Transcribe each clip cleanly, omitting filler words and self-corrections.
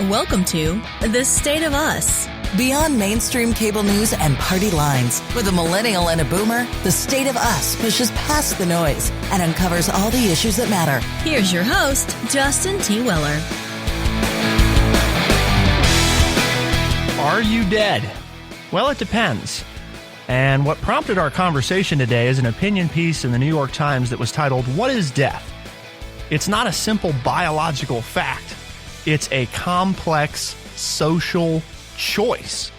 Welcome to The State of Us. Beyond mainstream cable news and party lines, with a millennial and a boomer, The State of Us pushes past the noise and uncovers all the issues that matter. Here's your host, Justin T. Weller. Are you dead? Well, it depends. And what prompted our conversation today is an opinion piece in the New York Times that was titled, "What is Death?" It's not a simple biological fact. It's a complex social choice.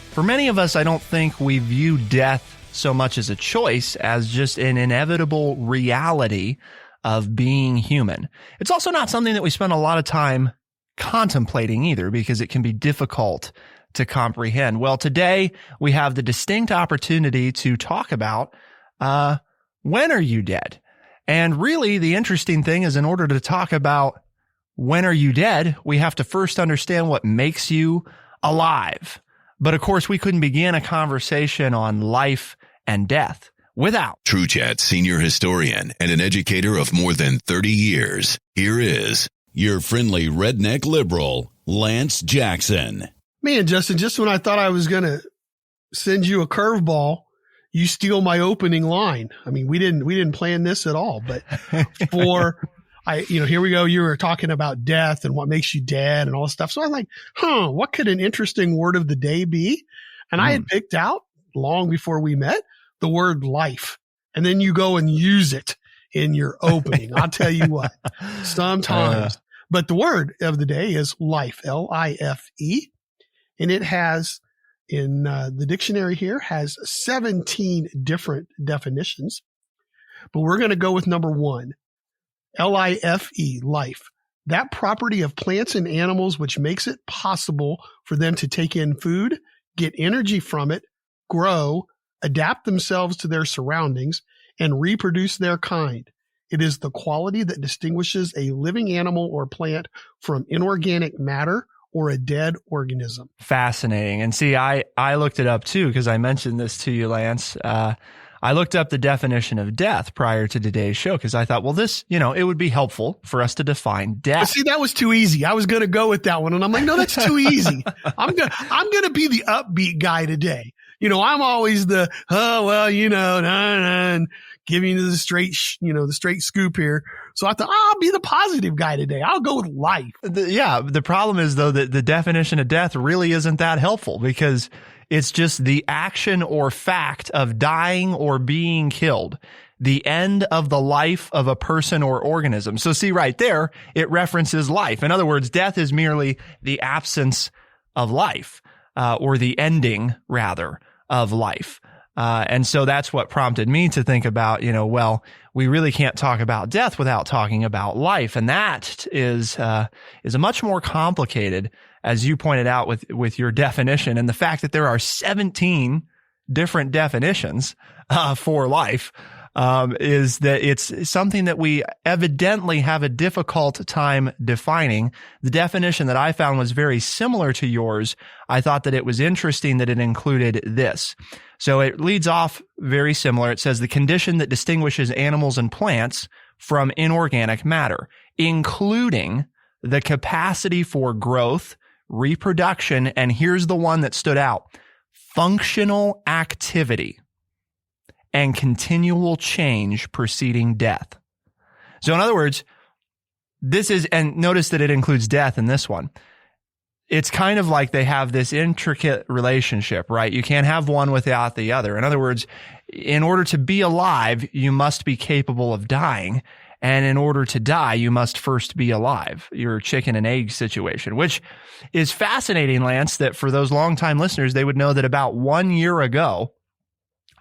For many of us, I don't think we view death so much as a choice as just an inevitable reality of being human. It's also not something that we spend a lot of time contemplating either, because it can be difficult to comprehend. Well, today we have the distinct opportunity to talk about when are you dead? And really, the interesting thing is, in order to talk about when are you dead, we have to first understand what makes you alive. But of course, we couldn't begin a conversation on life and death without True Chat senior historian and an educator of more than 30 years. Here is your friendly redneck liberal, Lance Jackson. Man, Justin, just when I thought I was going to send you a curveball, you steal my opening line. I mean, we didn't plan this at all, but here we go. You were talking about death and what makes you dead and all this stuff. So I was like, what could an interesting word of the day be? And I had picked out, long before we met, the word life. And then you go and use it in your opening. I'll tell you what, sometimes. But the word of the day is life, L-I-F-E. And it has, in the dictionary here, has 17 different definitions. But we're going to go with number one. L-I-F-E, life. That property of plants and animals which makes it possible for them to take in food, get energy from it, grow, adapt themselves to their surroundings, and reproduce their kind. It is the quality that distinguishes a living animal or plant from inorganic matter or a dead organism. Fascinating. And see, I looked it up too, because I mentioned this to you, Lance. I looked up the definition of death prior to today's show because I thought, well, this, it would be helpful for us to define death. But see, that was too easy. I was going to go with that one. And I'm like, no, that's too easy. I'm going to be the upbeat guy today. I'm always the, giving you the straight, the straight scoop here. So I thought, I'll be the positive guy today. I'll go with life. The problem is, though, that the definition of death really isn't that helpful, because it's just the action or fact of dying or being killed, the end of the life of a person or organism. So see, right there, it references life. In other words, death is merely the absence of life, or the ending, rather, of life. And so that's what prompted me to think about, well, we really can't talk about death without talking about life. And that is a much more complicated, as you pointed out with your definition, and the fact that there are 17 different definitions for life, is that it's something that we evidently have a difficult time defining. The definition that I found was very similar to yours. I thought that it was interesting that it included this. So it leads off very similar. It says the condition that distinguishes animals and plants from inorganic matter, including the capacity for growth, reproduction, and here's the one that stood out, functional activity and continual change preceding death. So in other words, and notice that it includes death in this one. It's kind of like they have this intricate relationship, right? You can't have one without the other. In other words, in order to be alive, you must be capable of dying. And in order to die, you must first be alive. Your chicken and egg situation, which is fascinating, Lance, that for those longtime listeners, they would know that about 1 year ago,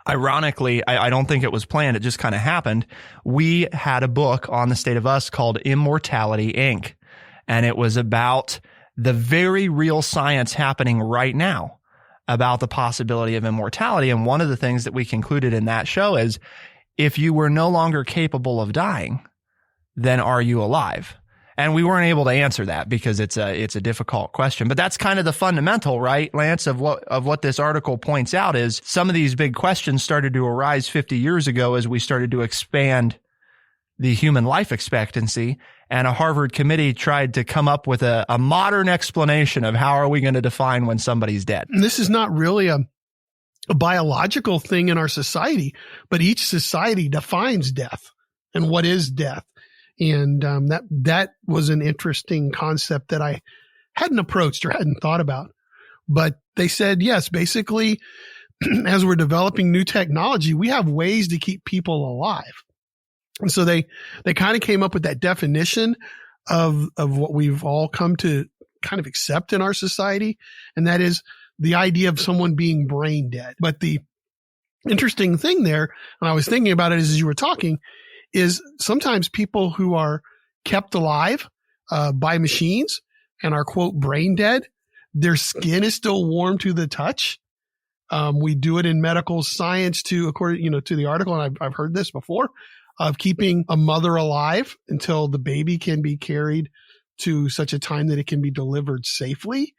ironically, I don't think it was planned. It just kind of happened. We had a book on the State of Us called Immortality, Inc. And it was about the very real science happening right now about the possibility of immortality. And one of the things that we concluded in that show is, if you were no longer capable of dying, then are you alive? And we weren't able to answer that because it's a difficult question. But that's kind of the fundamental, right, Lance, of what this article points out is some of these big questions started to arise 50 years ago as we started to expand the human life expectancy. And a Harvard committee tried to come up with a modern explanation of how are we going to define when somebody's dead. And this is not really a biological thing in our society, but each society defines death and what is death. And that was an interesting concept that I hadn't approached or hadn't thought about. But they said, yes, basically, as we're developing new technology, we have ways to keep people alive. And so they kind of came up with that definition of what we've all come to kind of accept in our society. And that is the idea of someone being brain dead. But the interesting thing there, and I was thinking about it as you were talking, is sometimes people who are kept alive by machines and are, quote, brain dead, their skin is still warm to the touch. We do it in medical science according to the article, and I've heard this before, of keeping a mother alive until the baby can be carried to such a time that it can be delivered safely.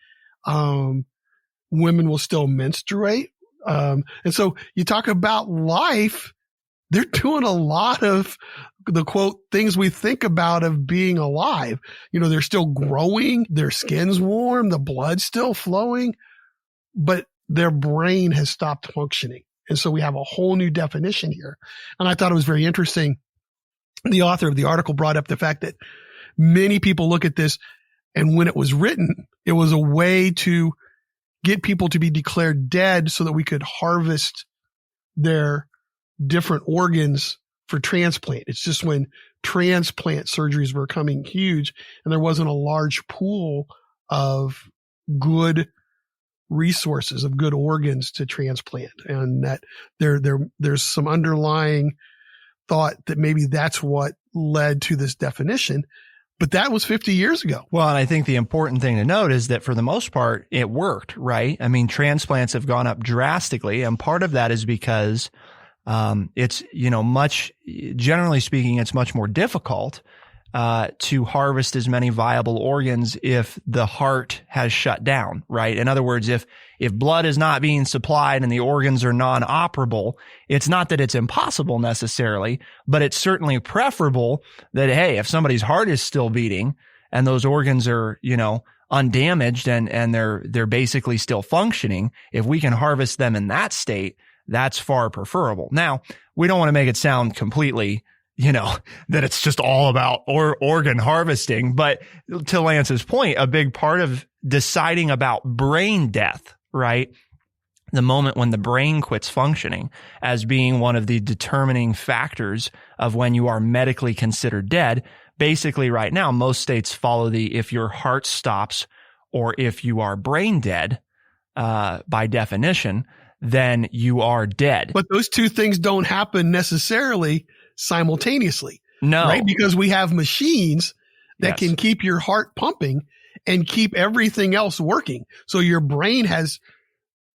Women will still menstruate. And so you talk about life, they're doing a lot of the, quote, things we think about of being alive. They're still growing, their skin's warm, the blood's still flowing, but their brain has stopped functioning. And so we have a whole new definition here. And I thought it was very interesting. The author of the article brought up the fact that many people look at this, and when it was written, it was a way to get people to be declared dead so that we could harvest their different organs for transplant. It's just when transplant surgeries were becoming huge and there wasn't a large pool of good resources, of good organs to transplant, and that there's some underlying thought that maybe that's what led to this definition. But that was 50 years ago. Well, and I think the important thing to note is that for the most part, it worked, right? I mean, transplants have gone up drastically, and part of that is because it's, generally speaking, it's much more difficult to harvest as many viable organs if the heart has shut down, right? In other words, if blood is not being supplied and the organs are non-operable, it's not that it's impossible necessarily, but it's certainly preferable that, hey, if somebody's heart is still beating and those organs are, undamaged and they're basically still functioning, if we can harvest them in that state, that's far preferable. Now, we don't want to make it sound completely that it's just all about organ harvesting. But to Lance's point, a big part of deciding about brain death, right? The moment when the brain quits functioning as being one of the determining factors of when you are medically considered dead. Basically right now, most states follow if your heart stops or if you are brain dead, by definition, then you are dead. But those two things don't happen necessarily simultaneously. No. Right? Because we have machines that can keep your heart pumping and keep everything else working. So your brain has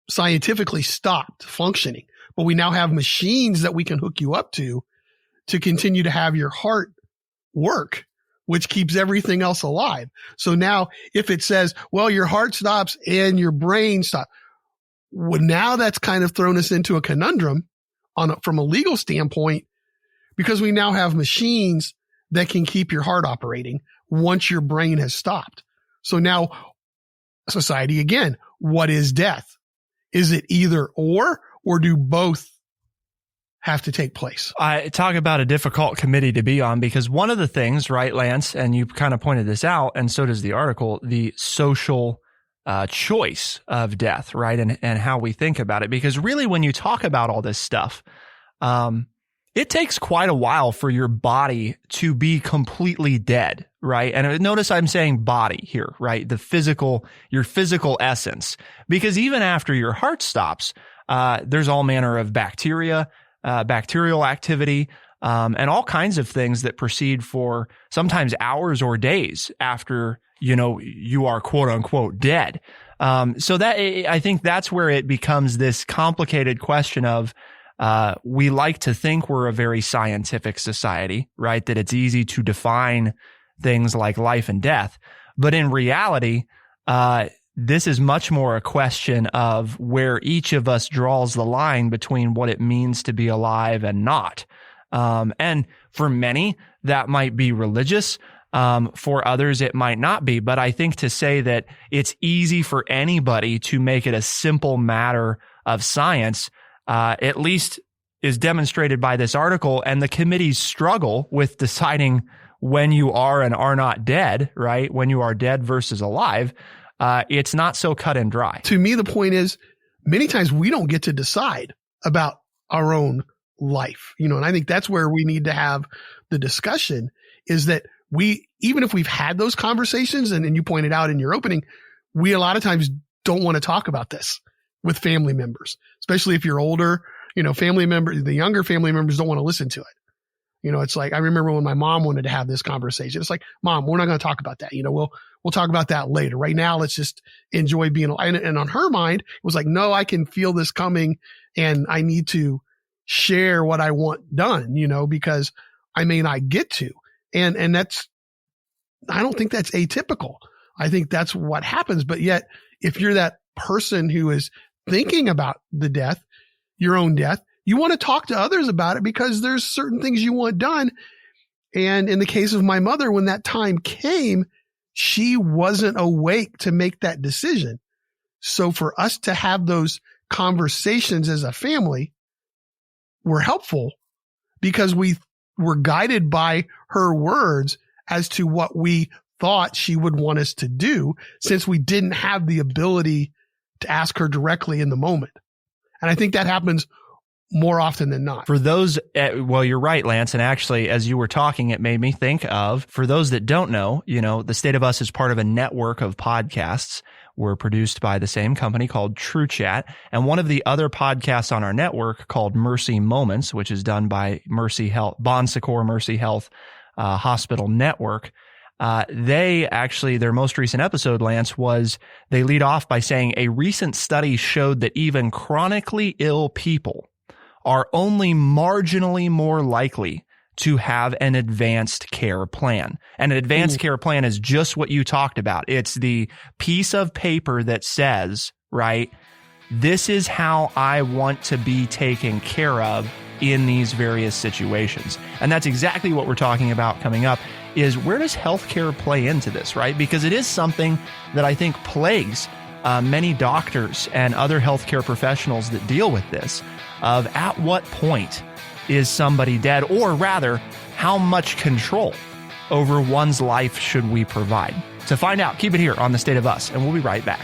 scientifically stopped functioning, but we now have machines that we can hook you up to continue to have your heart work, which keeps everything else alive. So now if it says, well, your heart stops and your brain stops, well, now that's kind of thrown us into a conundrum from a legal standpoint, because we now have machines that can keep your heart operating once your brain has stopped. So now society, again, what is death? Is it either or do both have to take place? I talk about a difficult committee to be on, because one of the things, right, Lance, and you kind of pointed this out, and so does the article, the social choice of death, right? And how we think about it. Because really, when you talk about all this stuff, it takes quite a while for your body to be completely dead, right? And notice I'm saying body here, right? Your physical essence, because even after your heart stops, there's all manner of bacteria, bacterial activity, and all kinds of things that proceed for sometimes hours or days after, you are quote unquote dead. So that, I think that's where it becomes this complicated question of, we like to think we're a very scientific society, right? That it's easy to define things like life and death. But in reality, this is much more a question of where each of us draws the line between what it means to be alive and not. And for many, that might be religious. For others, it might not be. But I think to say that it's easy for anybody to make it a simple matter of science, at least is demonstrated by this article and the committee's struggle with deciding when you are and are not dead, right? When you are dead versus alive. It's not so cut and dry. To me, the point is many times we don't get to decide about our own life, and I think that's where we need to have the discussion is that even if we've had those conversations and you pointed out in your opening, we a lot of times don't want to talk about this with family members, especially if you're older, the younger family members don't want to listen to it. It's like, I remember when my mom wanted to have this conversation. It's like, Mom, we're not going to talk about that. We'll talk about that later. Right now, let's just enjoy being alive. And on her mind, it was like, no, I can feel this coming and I need to share what I want done, because I may not get to. And I don't think that's atypical. I think that's what happens. But yet, if you're that person who is thinking about the death, your own death, you want to talk to others about it because there's certain things you want done. And in the case of my mother, when that time came, she wasn't awake to make that decision. So for us to have those conversations as a family were helpful because we were guided by her words as to what we thought she would want us to do, since we didn't have the ability to ask her directly in the moment. And I think that happens more often than not. For those, well, you're right, Lance. And actually, as you were talking, it made me think of, for those that don't know, The State of Us is part of a network of podcasts. We're produced by the same company called True Chat. And one of the other podcasts on our network called Mercy Moments, which is done by Mercy Health, Bon Secours Mercy Health Hospital Network. Their most recent episode, Lance, they lead off by saying a recent study showed that even chronically ill people are only marginally more likely to have an advanced care plan. And an advanced care plan is just what you talked about. It's the piece of paper that says, right, this is how I want to be taken care of in these various situations. And that's exactly what we're talking about coming up, is where does healthcare play into this, right? Because it is something that I think plagues many doctors and other healthcare professionals that deal with this, of at what point is somebody dead, or rather, how much control over one's life should we provide? To find out, keep it here on The State of Us, and we'll be right back.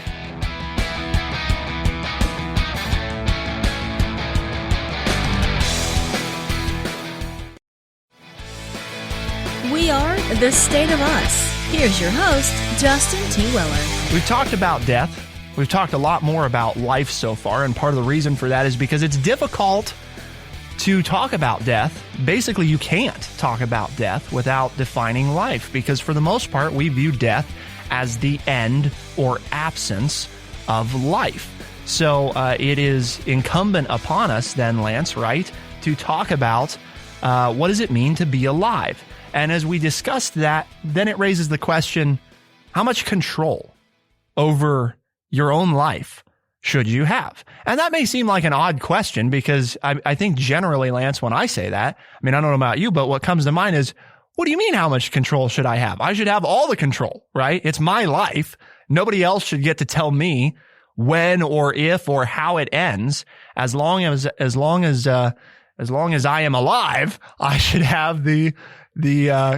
We are The State of Us. Here's your host, Justin T. Weller. We've talked about death. We've talked a lot more about life so far, and part of the reason for that is because it's difficult to talk about death. Basically, you can't talk about death without defining life, because for the most part, we view death as the end or absence of life. So it is incumbent upon us then, Lance, right, to talk about what does it mean to be alive? And as we discussed that, then it raises the question, how much control over your own life should you have? And that may seem like an odd question, because I think generally, Lance, when I say that, I mean, I don't know about you, but what comes to mind is, what do you mean, how much control should I have? I should have all the control, right? It's my life. Nobody else should get to tell me when or if or how it ends. As long as I am alive, I should have the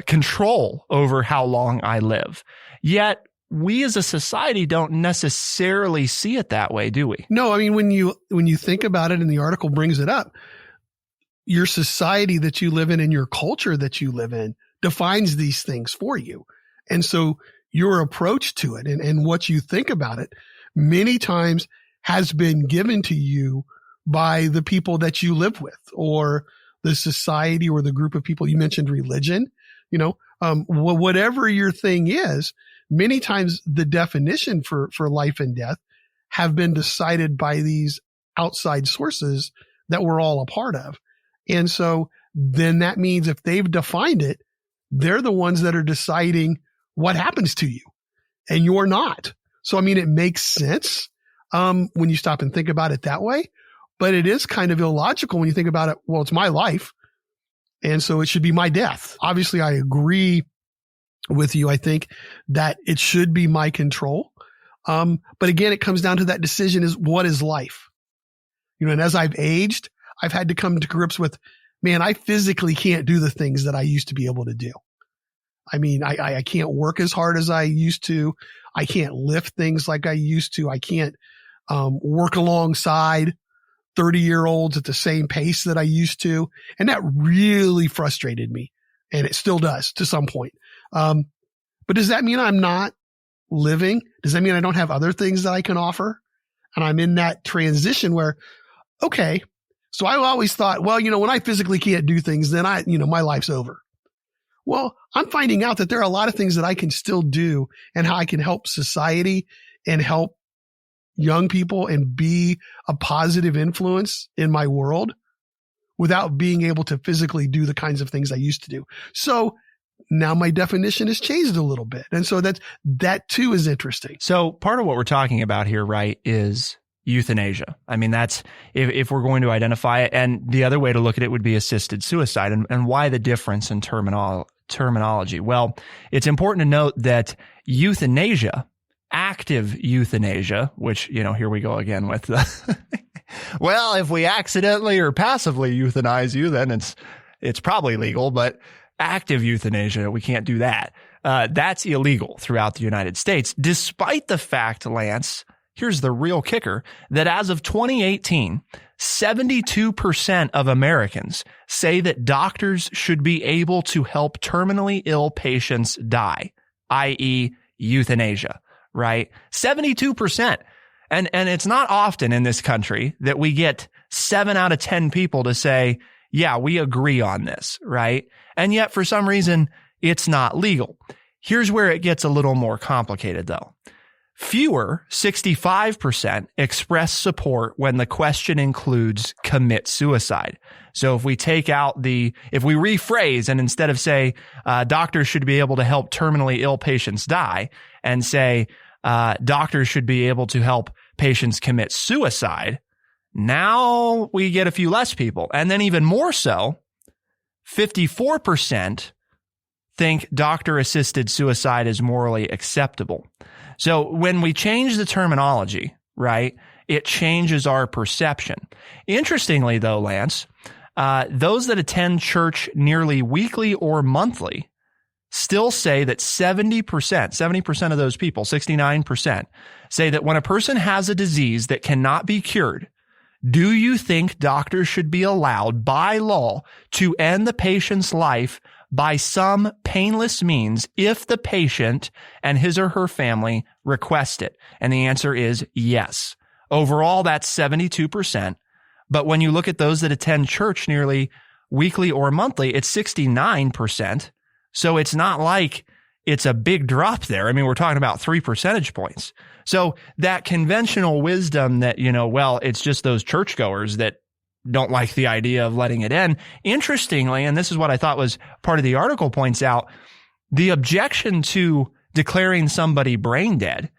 control over how long I live. Yet we as a society don't necessarily see it that way, do we? No, I mean, when you think about it, and the article brings it up, your society that you live in and your culture that you live in defines these things for you. And so your approach to it and what you think about it many times has been given to you by the people that you live with, or the society, or the group of people. You mentioned religion, whatever your thing is. Many times the definition for life and death have been decided by these outside sources that we're all a part of. And so then that means if they've defined it, they're the ones that are deciding what happens to you, and you're not. So, I mean, it makes sense when you stop and think about it that way, but it is kind of illogical when you think about it. Well, it's my life, and so it should be my death. Obviously, I agree with you. I think that it should be my control. But again, it comes down to that decision is what is life? And as I've aged, I've had to come to grips with, man, I physically can't do the things that I used to be able to do. I mean, I can't work as hard as I used to. I can't lift things like I used to. I can't work alongside 30-year-olds at the same pace that I used to. And that really frustrated me. And it still does to some point. But does that mean I'm not living? Does that mean I don't have other things that I can offer? And I'm in that transition where, okay, so I always thought, well, when I physically can't do things, then my life's over. Well, I'm finding out that there are a lot of things that I can still do and how I can help society and help young people and be a positive influence in my world without being able to physically do the kinds of things I used to do. So now my definition has changed a little bit. And so that too is interesting. So part of what we're talking about here, right, is euthanasia. I mean, that's if we're going to identify it. And the other way to look at it would be assisted suicide. And why the difference in terminology? Well, it's important to note that euthanasia, active euthanasia, which, here we go again with the, well, if we accidentally or passively euthanize you, then it's probably legal, but active euthanasia, we can't do that. That's illegal throughout the United States, despite the fact, Lance, here's the real kicker, that as of 2018, 72% of Americans say that doctors should be able to help terminally ill patients die, i.e. euthanasia, right? 72%. And it's not often in this country that we get 7 out of 10 people to say, yeah, we agree on this, right? And yet for some reason, it's not legal. Here's where it gets a little more complicated though. Fewer, 65%, express support when the question includes commit suicide. So if we take out if we rephrase and instead of say, doctors should be able to help terminally ill patients die and say, doctors should be able to help patients commit suicide, now we get a few less people. And then even more so, 54% think doctor-assisted suicide is morally acceptable. So when we change the terminology, right, it changes our perception. Interestingly, though, Lance, those that attend church nearly weekly or monthly still say that 70% of those people, 69%, say that when a person has a disease that cannot be cured, do you think doctors should be allowed by law to end the patient's life by some painless means if the patient and his or her family request it? And the answer is yes. Overall, that's 72%. But when you look at those that attend church nearly weekly or monthly, it's 69%. So it's not like it's a big drop there. I mean, we're talking about 3 percentage points. So that conventional wisdom that, well, it's just those churchgoers that don't like the idea of letting it end. Interestingly, and this is what I thought was part of the article points out, the objection to declaring somebody brain dead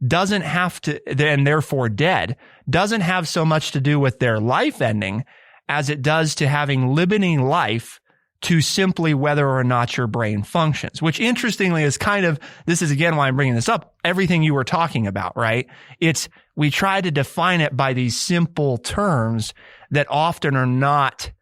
doesn't have to, and therefore dead, doesn't have so much to do with their life ending as it does to having limiting life to simply whether or not your brain functions, which interestingly is this is again why I'm bringing this up, everything you were talking about, right? We try to define it by these simple terms that often are not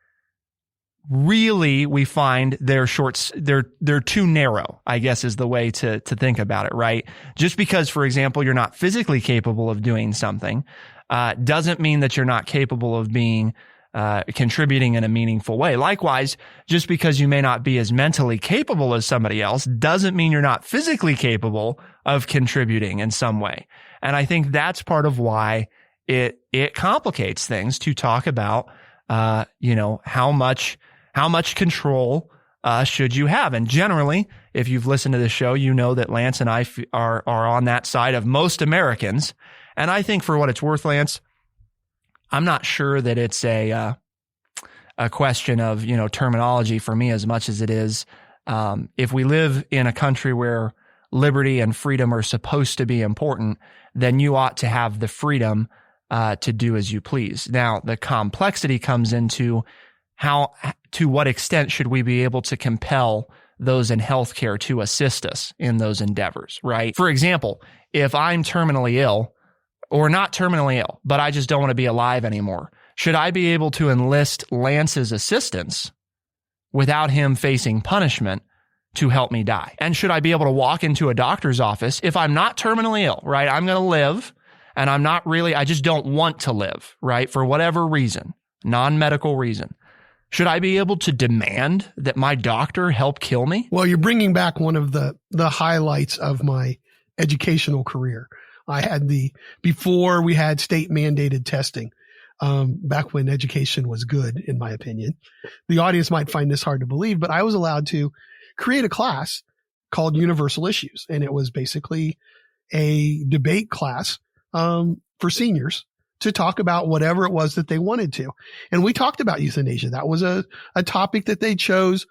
really, we find they're too narrow, I guess is the way to think about it, right? Just because, for example, you're not physically capable of doing something, doesn't mean that you're not capable of being contributing in a meaningful way. Likewise, just because you may not be as mentally capable as somebody else doesn't mean you're not physically capable of contributing in some way. And I think that's part of why it complicates things to talk about, how much control should you have? And generally, if you've listened to this show, you know that Lance and I are on that side of most Americans. And I think for what it's worth, Lance, I'm not sure that it's a question of, terminology for me as much as it is, if we live in a country where liberty and freedom are supposed to be important, then you ought to have the freedom to do as you please. Now, the complexity comes into to what extent should we be able to compel those in healthcare to assist us in those endeavors, right? For example, if I'm terminally ill, or not terminally ill, but I just don't want to be alive anymore, should I be able to enlist Lance's assistance without him facing punishment to help me die? And should I be able to walk into a doctor's office if I'm not terminally ill, right? I'm going to live and I just don't want to live, right? For whatever reason, non-medical reason. Should I be able to demand that my doctor help kill me? Well, you're bringing back one of the highlights of my educational career. I had before we had state mandated testing, back when education was good, in my opinion. The audience might find this hard to believe, but I was allowed to create a class called Universal Issues. And it was basically a debate class, for seniors to talk about whatever it was that they wanted to. And we talked about euthanasia. That was a topic that they chose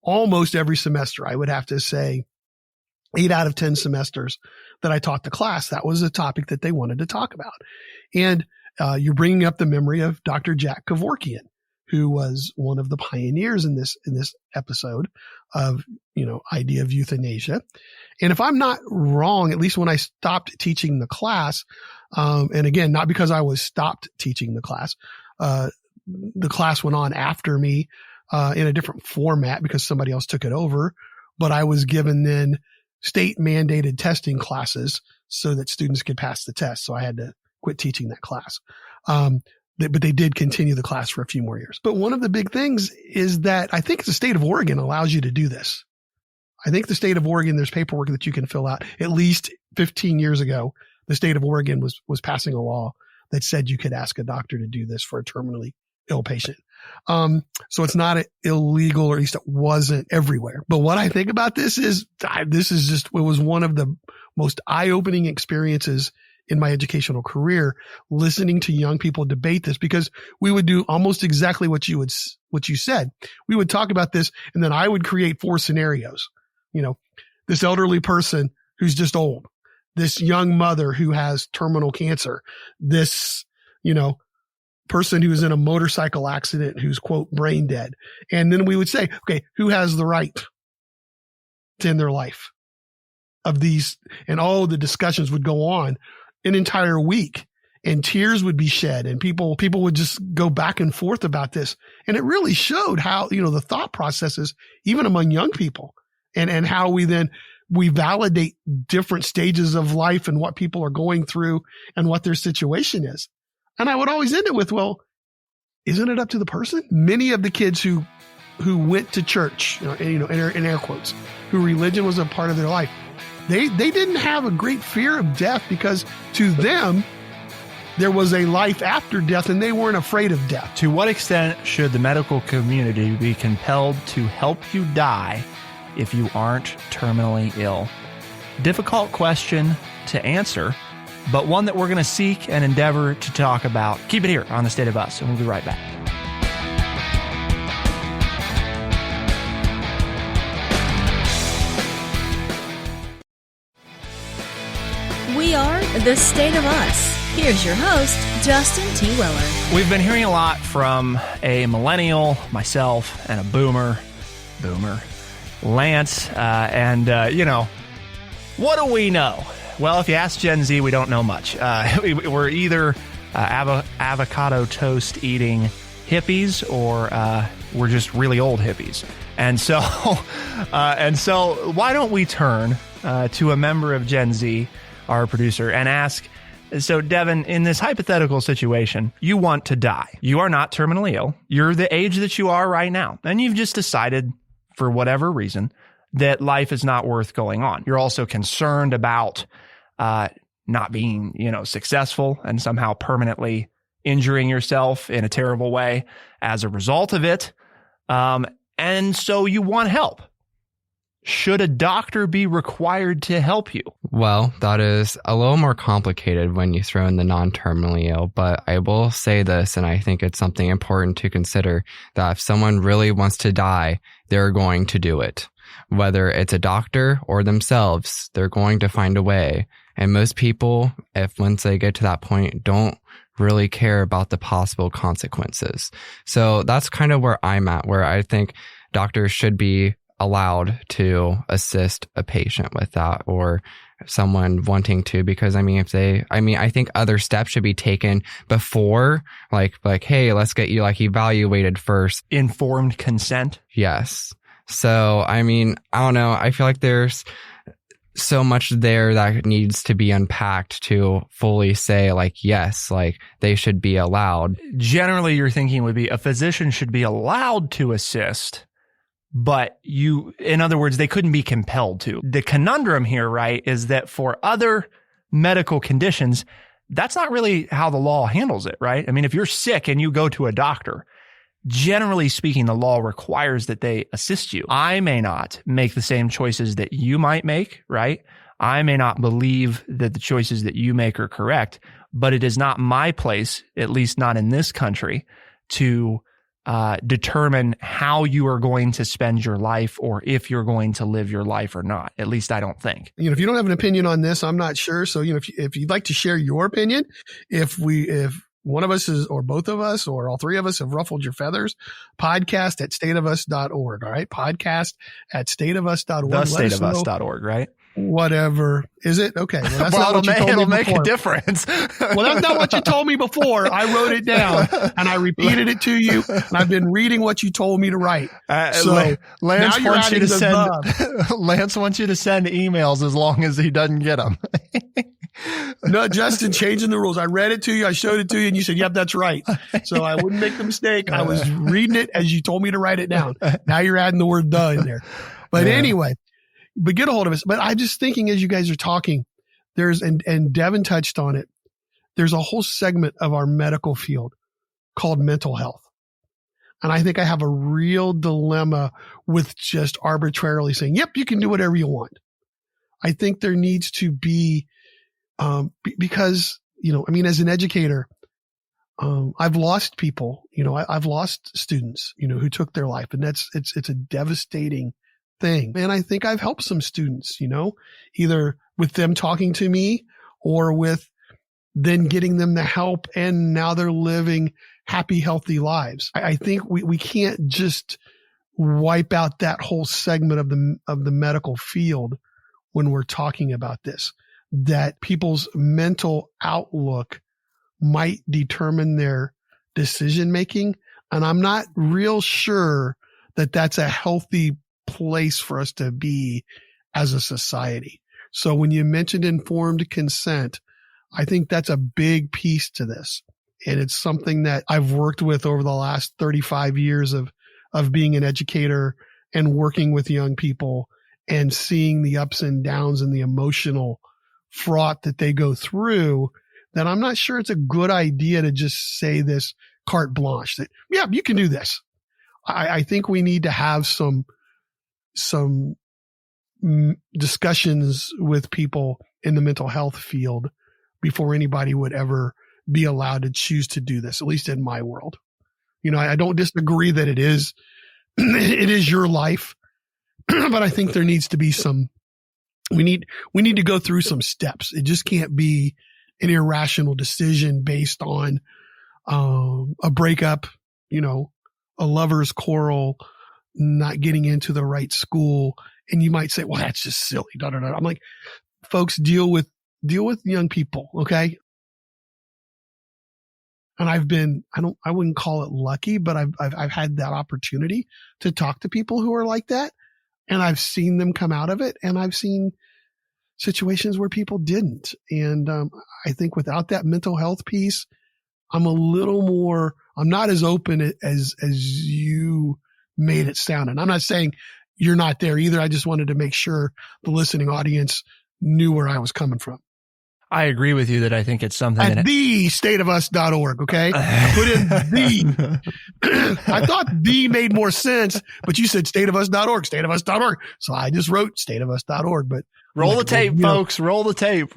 almost every semester. I would have to say 8 out of 10 semesters that I taught the class, that was a topic that they wanted to talk about. And you're bringing up the memory of Dr. Jack Kevorkian, who was one of the pioneers in this episode of, idea of euthanasia. And if I'm not wrong, at least when I stopped teaching the class, and again, not because I was stopped teaching the class went on after me, in a different format because somebody else took it over, but I was given then state mandated testing classes so that students could pass the test. So I had to quit teaching that class. But they did continue the class for a few more years. But one of the big things is that I think the state of Oregon allows you to do this. I think the state of Oregon, there's paperwork that you can fill out. At least 15 years ago, the state of Oregon was passing a law that said you could ask a doctor to do this for a terminally ill patient. So it's not illegal, or at least it wasn't everywhere. But what I think about this is it was one of the most eye-opening experiences in my educational career, listening to young people debate this, because we would do almost exactly what you said. We would talk about this, and then I would create 4 scenarios. This elderly person who's just old, this young mother who has terminal cancer, this, person who is in a motorcycle accident who's, quote, brain dead. And then we would say, okay, who has the right to end their life of these? And all the discussions would go on an entire week, and tears would be shed, and people would just go back and forth about this. And it really showed how, the thought processes, even among young people, and how we validate different stages of life and what people are going through and what their situation is. And I would always end it with, well, isn't it up to the person? Many of the kids who went to church, in air quotes, who religion was a part of their life, they didn't have a great fear of death, because to them, there was a life after death, and they weren't afraid of death. To what extent should the medical community be compelled to help you die if you aren't terminally ill? Difficult question to answer, but one that we're going to seek and endeavor to talk about. Keep it here on The State of Us, and we'll be right back. We are The State of Us. Here's your host, Justin T. Willer. We've been hearing a lot from a millennial, myself, and a boomer, Lance, what do we know? Well, if you ask Gen Z, we don't know much. We're either avocado toast eating hippies, or we're just really old hippies. And so why don't we turn to a member of Gen Z, our producer, and ask, so Devin, in this hypothetical situation, you want to die. You are not terminally ill. You're the age that you are right now. And you've just decided, for whatever reason, that life is not worth going on. You're also concerned about not being, successful and somehow permanently injuring yourself in a terrible way as a result of it. And so you want help. Should a doctor be required to help you? Well, that is a little more complicated when you throw in the non-terminally ill, but I will say this, and I think it's something important to consider, that if someone really wants to die, they're going to do it. Whether it's a doctor or themselves, they're going to find a way. And most people, once they get to that point, don't really care about the possible consequences. So that's kind of where I'm at, where I think doctors should be allowed to assist a patient with that, or someone wanting to, because I think other steps should be taken before, like, hey, let's get you like evaluated first. Informed consent. Yes. So, I don't know. I feel like there's so much there that needs to be unpacked to fully say, like, yes, like they should be allowed. Generally, your thinking would be a physician should be allowed to assist, but in other words, they couldn't be compelled to. The conundrum here, right, is that for other medical conditions, that's not really how the law handles it, right? I mean, if you're sick and you go to a doctor, generally speaking, the law requires that they assist you. I may not make the same choices that you might make, right? I may not believe that the choices that you make are correct, but it is not my place, at least not in this country, to determine how you are going to spend your life or if you're going to live your life or not. At least I don't think. If you don't have an opinion on this, I'm not sure. So, if you'd like to share your opinion, if one of us is, or both of us, or all three of us have ruffled your feathers, podcast@stateofus.org. All right. Podcast@stateofus.org. Thestateofus.org, right? Whatever. Is it? Okay. Well, that's not what you told me it'll make before. a difference. Well, that's not what you told me before. I wrote it down and I repeated it to you. And I've been reading what you told me to write. So Lance now you're wants you adding to the send. Lance wants you to send emails as long as he doesn't get them. No, Justin, changing the rules. I read it to you. I showed it to you and you said, yep, that's right. So I wouldn't make the mistake. I was reading it as you told me to write it down. Now you're adding the word "the" in there. But anyway, but get a hold of us. But I'm just thinking as you guys are talking, and Devin touched on it, there's a whole segment of our medical field called mental health. And I think I have a real dilemma with just arbitrarily saying, yep, you can do whatever you want. I think there needs to be, because, as an educator, I've lost people, I've lost students, who took their life, and it's a devastating thing. And I think I've helped some students, either with them talking to me or with then getting them the help. And now they're living happy, healthy lives. I think we can't just wipe out that whole segment of the medical field when we're talking about this, that people's mental outlook might determine their decision making. And I'm not real sure that that's a healthy place for us to be as a society. So when you mentioned informed consent, I think that's a big piece to this. And it's something that I've worked with over the last 35 years of being an educator and working with young people and seeing the ups and downs and the emotional fraught that they go through, that I'm not sure it's a good idea to just say this carte blanche that, yeah, you can do this. I think we need to have some discussions with people in the mental health field before anybody would ever be allowed to choose to do this, at least in my world. I don't disagree that it is your life, but I think there needs to be we need to go through some steps. It just can't be an irrational decision based on a breakup, a lover's quarrel, not getting into the right school. And you might say, well, that's just silly. I'm like, folks, deal with young people. Okay. And I wouldn't call it lucky, but I've had that opportunity to talk to people who are like that. And I've seen them come out of it. And I've seen situations where people didn't. And I think without that mental health piece, I'm not as open as you made it sound. And I'm not saying you're not there either. I just wanted to make sure the listening audience knew where I was coming from. I agree with you that I think it's something at thestateofus.org. Okay. I put in the, I thought the made more sense, but you said stateofus.org, stateofus.org. So I just wrote stateofus.org, but roll the tape, folks. Roll the tape.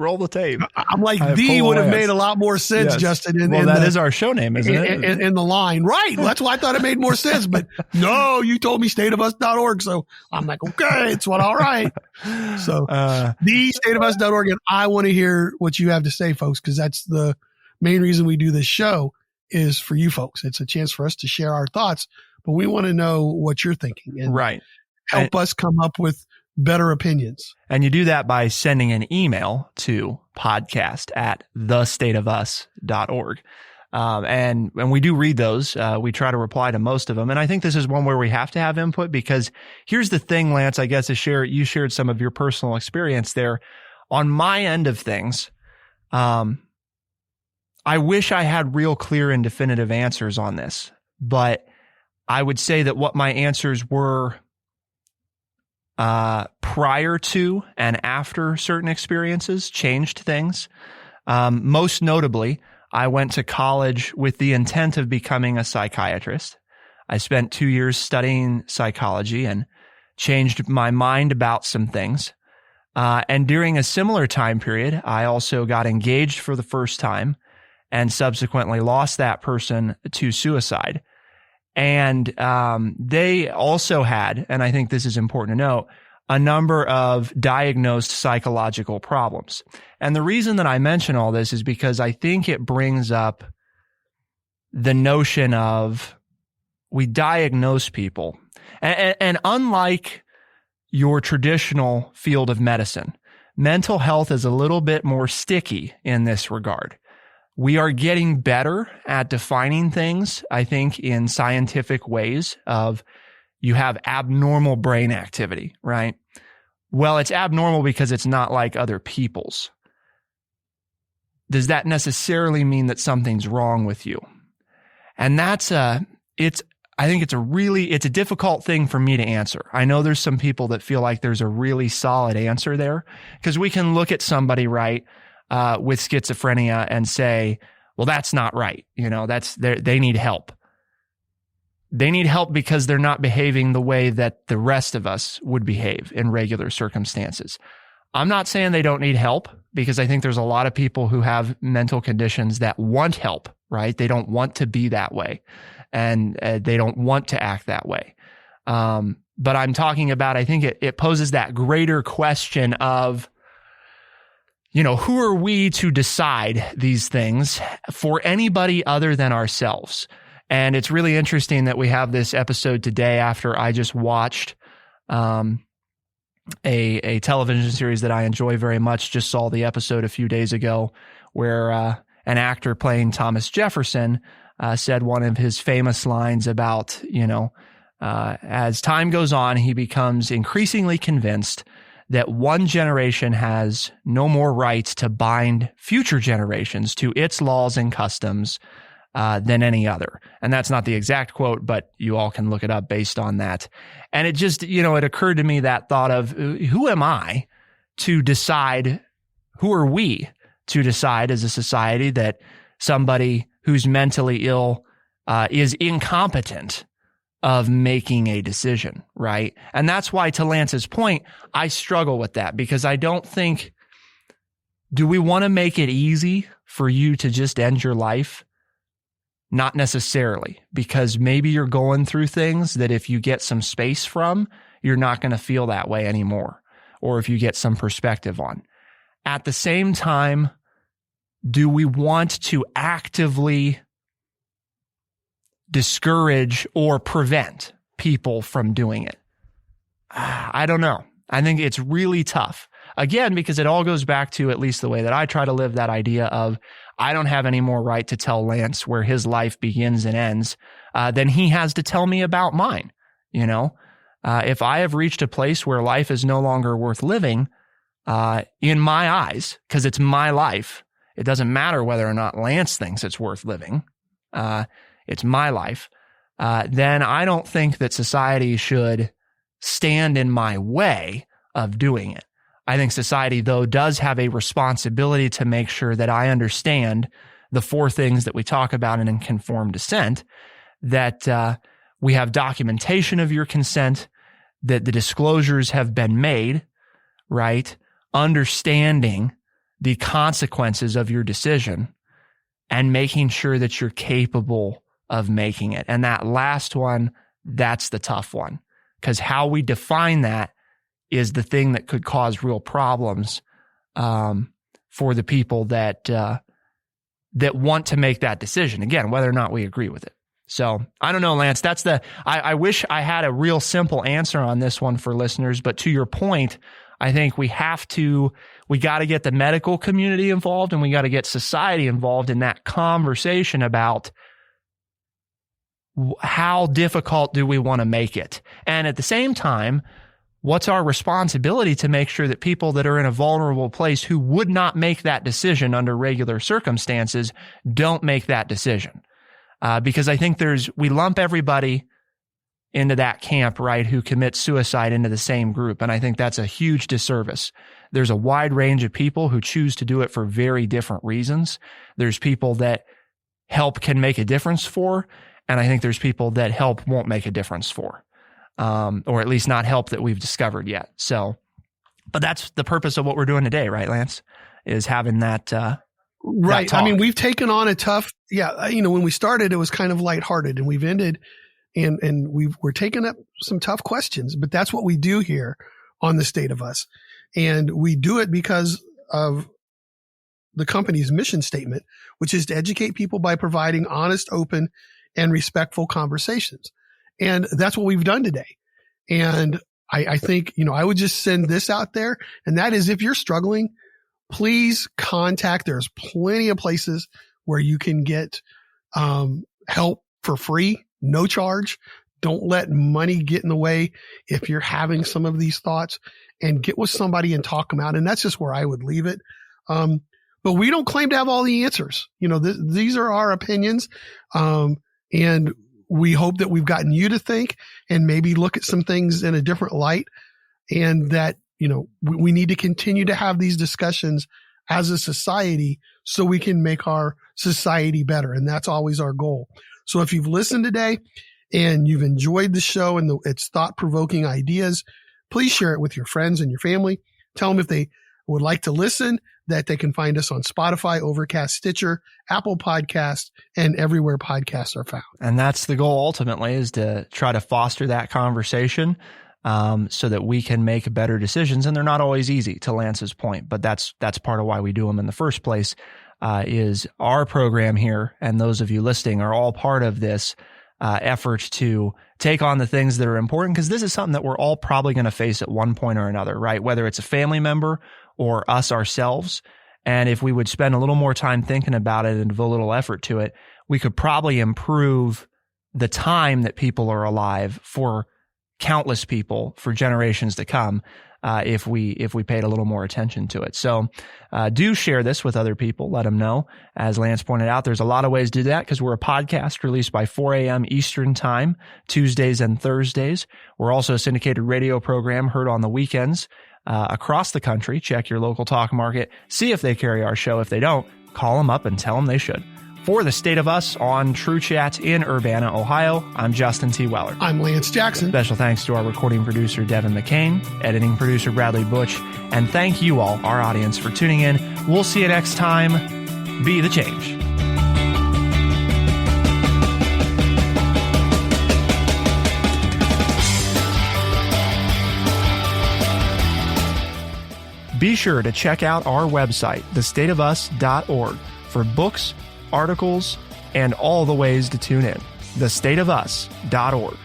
I'm like, the would have made a lot more sense, yes. Justin. That is our show name, isn't it? In the line. Right. Well, that's why I thought it made more sense, but no, you told me stateofus.org. So I'm like, okay, it's all right. So thestateofus.org. And I want to hear what you have to say, folks, because that's the main reason we do this show is for you folks. It's a chance for us to share our thoughts, but we want to know what you're thinking. And right. help us come up with better opinions. And you do that by sending an email to podcast@thestateofus.org. And we do read those. We try to reply to most of them. And I think this is one where we have to have input, because here's the thing, Lance, I guess you shared some of your personal experience there. On my end of things, I wish I had real clear and definitive answers on this, but I would say that what my answers were prior to and after certain experiences changed things. Most notably, I went to college with the intent of becoming a psychiatrist. I spent 2 years studying psychology and changed my mind about some things. And during a similar time period, I also got engaged for the first time and subsequently lost that person to suicide. And they also had, and I think this is important to note, a number of diagnosed psychological problems. And the reason that I mention all this is because I think it brings up the notion of we diagnose people. And unlike your traditional field of medicine, mental health is a little bit more sticky in this regard. We are getting better at defining things, I think, in scientific ways of you have abnormal brain activity, right? Well, it's abnormal because it's not like other people's. Does that necessarily mean that something's wrong with you? And I think it's a difficult thing for me to answer. I know there's some people that feel like there's a really solid answer there, because we can look at somebody, right, with schizophrenia and say, well, that's not right. They need help. They need help because they're not behaving the way that the rest of us would behave in regular circumstances. I'm not saying they don't need help, because I think there's a lot of people who have mental conditions that want help, right? They don't want to be that way, and they don't want to act that way. But I'm talking about, I think it poses that greater question of, who are we to decide these things for anybody other than ourselves? And it's really interesting that we have this episode today after I just watched a television series that I enjoy very much. Just saw the episode a few days ago where an actor playing Thomas Jefferson said one of his famous lines about, as time goes on, he becomes increasingly convinced that one generation has no more right to bind future generations to its laws and customs than any other. And that's not the exact quote, but you all can look it up based on that. And it just, it occurred to me that thought of who am I to decide, who are we to decide as a society that somebody who's mentally ill is incompetent of making a decision, right? And that's why, to Lance's point, I struggle with that, because I don't think, do we want to make it easy for you to just end your life? Not necessarily, because maybe you're going through things that if you get some space from, you're not going to feel that way anymore, or if you get some perspective on. At the same time, do we want to actively discourage or prevent people from doing it? I don't know. I think it's really tough. Again, because it all goes back to, at least the way that I try to live, that idea of I don't have any more right to tell Lance where his life begins and ends than he has to tell me about mine. If I have reached a place where life is no longer worth living, in my eyes, because it's my life, it doesn't matter whether or not Lance thinks it's worth living. It's my life. Then I don't think that society should stand in my way of doing it. I think society, though, does have a responsibility to make sure that I understand the four things that we talk about in informed dissent, that we have documentation of your consent, that the disclosures have been made, right? Understanding the consequences of your decision and making sure that you're capable of making it. And that last one, that's the tough one, because how we define that is the thing that could cause real problems for the people that want to make that decision. Again, whether or not we agree with it. So I don't know, Lance, I wish I had a real simple answer on this one for listeners, but to your point, I think we got to get the medical community involved, and we got to get society involved in that conversation about how difficult do we want to make it? And at the same time, what's our responsibility to make sure that people that are in a vulnerable place who would not make that decision under regular circumstances don't make that decision? Because I think we lump everybody into that camp, right, who commits suicide into the same group. And I think that's a huge disservice. There's a wide range of people who choose to do it for very different reasons. There's people that help can make a difference for, and I think there's people that help won't make a difference for, or at least not help that we've discovered yet. So, but that's the purpose of what we're doing today, right, Lance? Is having that, right. I mean, we've taken on a tough, when we started, it was kind of lighthearted, and we've ended and we're taking up some tough questions, but that's what we do here on The State of Us. And we do it because of the company's mission statement, which is to educate people by providing honest, open, and respectful conversations. And that's what we've done today. And I think, I would just send this out there, and that is, if you're struggling, please contact. There's plenty of places where you can get help for free, no charge. Don't let money get in the way if you're having some of these thoughts, and get with somebody and talk them out. And that's just where I would leave it. But we don't claim to have all the answers. These are our opinions. And we hope that we've gotten you to think and maybe look at some things in a different light, and that, we need to continue to have these discussions as a society so we can make our society better. And that's always our goal. So if you've listened today and you've enjoyed the show and its thought-provoking ideas, please share it with your friends and your family. Tell them if they would like to listen, that they can find us on Spotify, Overcast, Stitcher, Apple Podcasts, and everywhere podcasts are found. And that's the goal ultimately, is to try to foster that conversation so that we can make better decisions. And they're not always easy, to Lance's point, but that's part of why we do them in the first place, is our program here, and those of you listening are all part of this effort to take on the things that are important, because this is something that we're all probably going to face at one point or another, right? Whether it's a family member or us ourselves. And if we would spend a little more time thinking about it and devote a little effort to it, we could probably improve the time that people are alive for countless people for generations to come, if we paid a little more attention to it. So do share this with other people. Let them know. As Lance pointed out, there's a lot of ways to do that, because we're a podcast released by 4 a.m. Eastern Time, Tuesdays and Thursdays. We're also a syndicated radio program heard on the weekends across the country. Check your local talk market. See if they carry our show. If they don't, call them up and tell them they should. For The State of Us on True Chat in Urbana, Ohio, I'm Justin T. Weller. I'm Lance Jackson. Special thanks to our recording producer, Devin McCain, editing producer, Bradley Butch, and thank you all, our audience, for tuning in. We'll see you next time. Be the change. Be sure to check out our website, thestateofus.org, for books, articles, and all the ways to tune in. thestateofus.org.